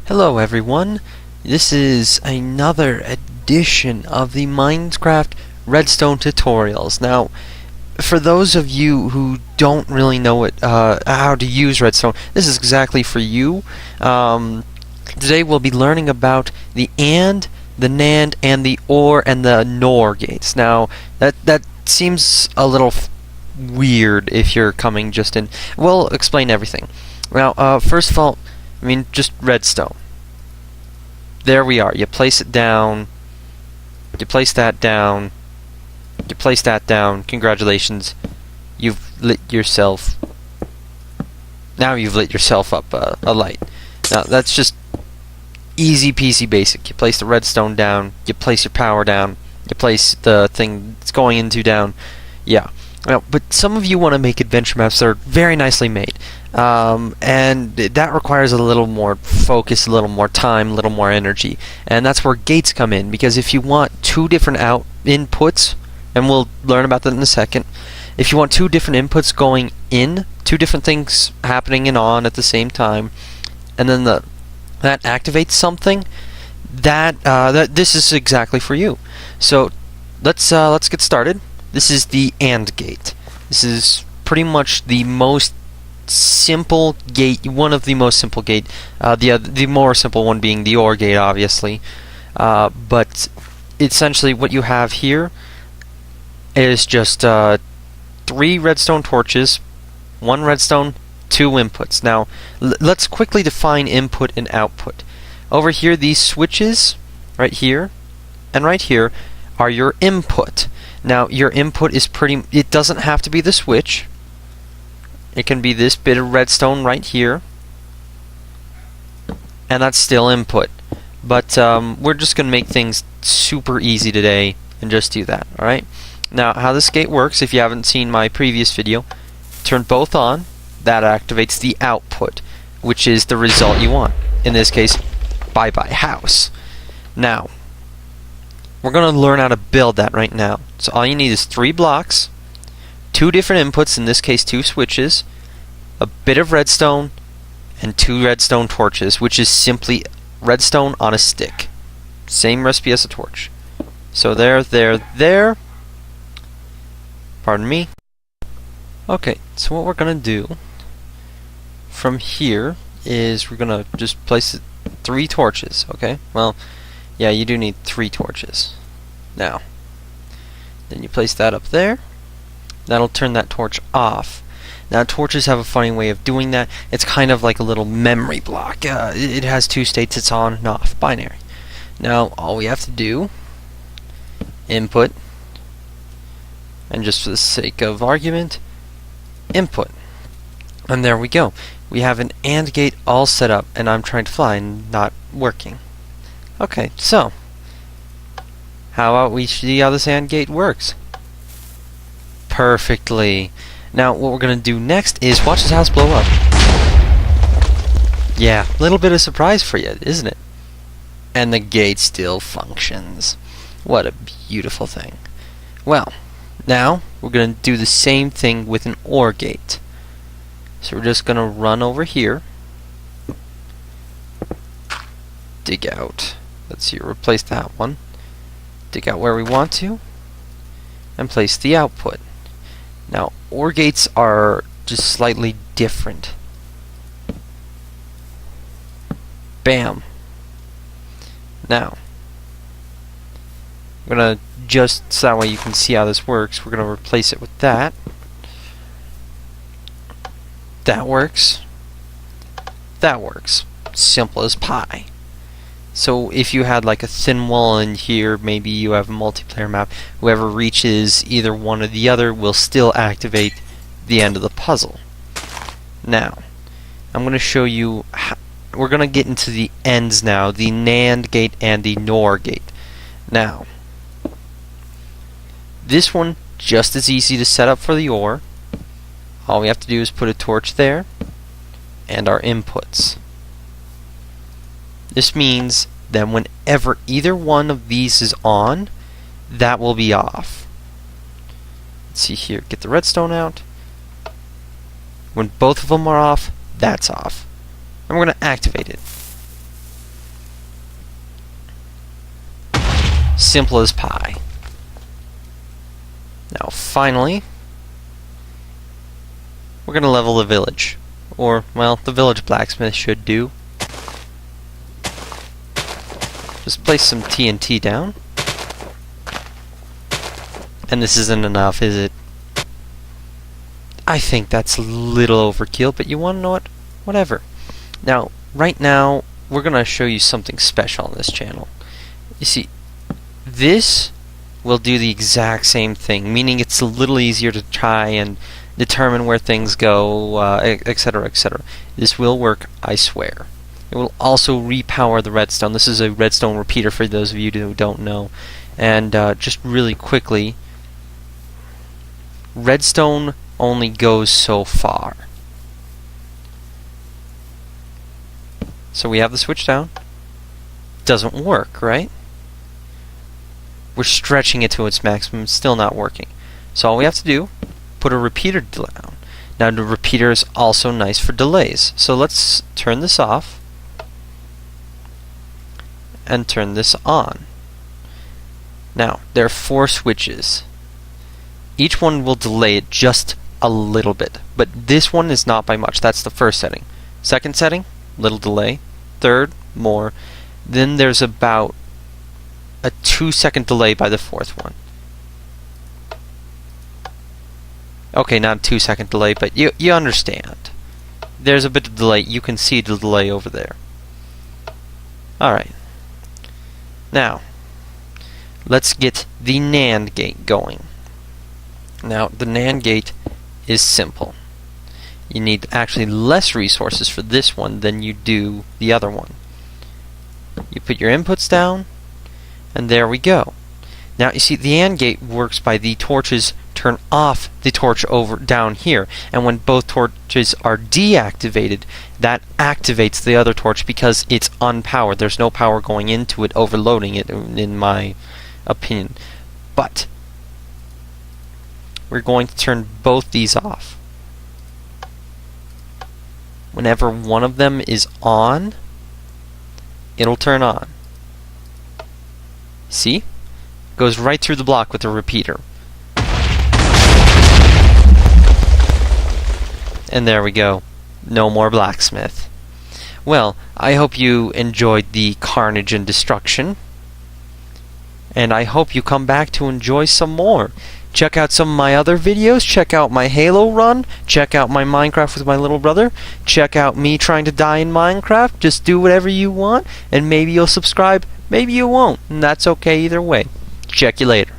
Hello everyone, this is another edition of the Minecraft Redstone tutorials. Now, for those of you who don't really know how to use Redstone, this is exactly for you. Today we'll be learning about the AND, the NAND, and the OR and the NOR gates. Now, that seems a little weird if you're coming just in. We'll explain everything. Now, first of all, just redstone. There we are. You place it down. You place that down. You place that down. Congratulations. You've lit yourself. Now you've lit yourself up a light. Now that's just easy peasy basic. You place the redstone down. You place your power down. You place the thing it's going into down. Yeah. Now, but some of you want to make adventure maps that are very nicely made. And that requires a little more focus, a little more time, a little more energy. And that's where gates come in, because if you want two different inputs, and we'll learn about that in a second, if you want two different inputs going in, two different things happening and on at the same time, and then that activates something, this is exactly for you. So let's get started. This is the AND gate. This is pretty much the most simple gate, one of the most simple gate. The more simple one being the OR gate, obviously. But essentially, what you have here is just 3 redstone torches, 1 redstone, 2 inputs. Now, let's quickly define input and output. Over here, these switches, right here and right here, are your input. Now, your input is it doesn't have to be the switch. It can be this bit of redstone right here, and that's still input. But we're just going to make things super easy today and just do that, alright? Now, how this gate works, if you haven't seen my previous video, turn both on. That activates the output, which is the result you want. In this case, bye-bye house. Now, we're going to learn how to build that right now. So all you need is 3 blocks, 2 different inputs, in this case 2 switches, a bit of redstone, and 2 redstone torches, which is simply redstone on a stick. Same recipe as a torch. So there. Pardon me. Okay, so what we're going to do from here is we're going to just place 3 torches, okay? Well, yeah, you do need 3 torches. Now, then you place that up there. That'll turn that torch off. Now, torches have a funny way of doing that. It's kind of like a little memory block. It has 2 states. It's on and off, binary. Now, all we have to do, input, and just for the sake of argument, input. And there we go. We have an AND gate all set up, and I'm trying to fly and not working. Okay, so how about we see how this AND gate works? Perfectly. Now, what we're going to do next is watch this house blow up. Yeah, a little bit of surprise for you, isn't it? And the gate still functions. What a beautiful thing. Well, now we're going to do the same thing with an OR gate. So we're just going to run over here, dig out. Let's see, replace that one. Dig out where we want to, and place the output. Now, OR gates are just slightly different. Bam. Now, I'm going to just so that way you can see how this works, we're going to replace it with that. That works. That works. Simple as pie. So if you had like a thin wall in here, maybe you have a multiplayer map, whoever reaches either one or the other will still activate the end of the puzzle. Now, I'm going to show you we're going to get into the ends now, the NAND gate and the NOR gate. Now, this one just as easy to set up for the OR. All we have to do is put a torch there and our inputs. This means that whenever either one of these is on, that will be off. Let's see here, get the redstone out. When both of them are off, that's off. And we're going to activate it. Simple as pie. Now, finally, we're going to level the village. Or, well, the village blacksmith should do. Just place some TNT down. And this isn't enough, is it? I think that's a little overkill, but you want to know what? Whatever. Now, right now, we're going to show you something special on this channel. You see, this will do the exact same thing, meaning it's a little easier to try and determine where things go, etc., etc. This will work, I swear. It will also repower the redstone. This is a redstone repeater for those of you who don't know. And just really quickly, redstone only goes so far. So we have the switch down. Doesn't work, right? We're stretching it to its maximum, it's still not working. So all we have to do, put a repeater down. Now the repeater is also nice for delays. So let's turn this off and turn this on. Now, there are 4 switches. Each one will delay it just a little bit, but this one is not by much. That's the first setting. Second setting, little delay. Third, more. Then there's about a 2-second delay by the 4th one. Okay, not a 2-second delay, but you understand. There's a bit of delay. You can see the delay over there. Alright. Now, let's get the NAND gate going. Now, the NAND gate is simple. You need actually less resources for this one than you do the other one. You put your inputs down, and there we go. Now, you see, the AND gate works by the torches turn off the torch over down here, and when both torches are deactivated, that activates the other torch because it's unpowered. There's no power going into it, overloading it, in my opinion. But we're going to turn both these off. Whenever one of them is on, it'll turn on. See? Goes right through the block with a repeater. And there we go. No more blacksmith. Well, I hope you enjoyed the carnage and destruction. And I hope you come back to enjoy some more. Check out some of my other videos. Check out my Halo run. Check out my Minecraft with my little brother. Check out me trying to die in Minecraft. Just do whatever you want, and maybe you'll subscribe, maybe you won't, and that's okay either way. Check you later.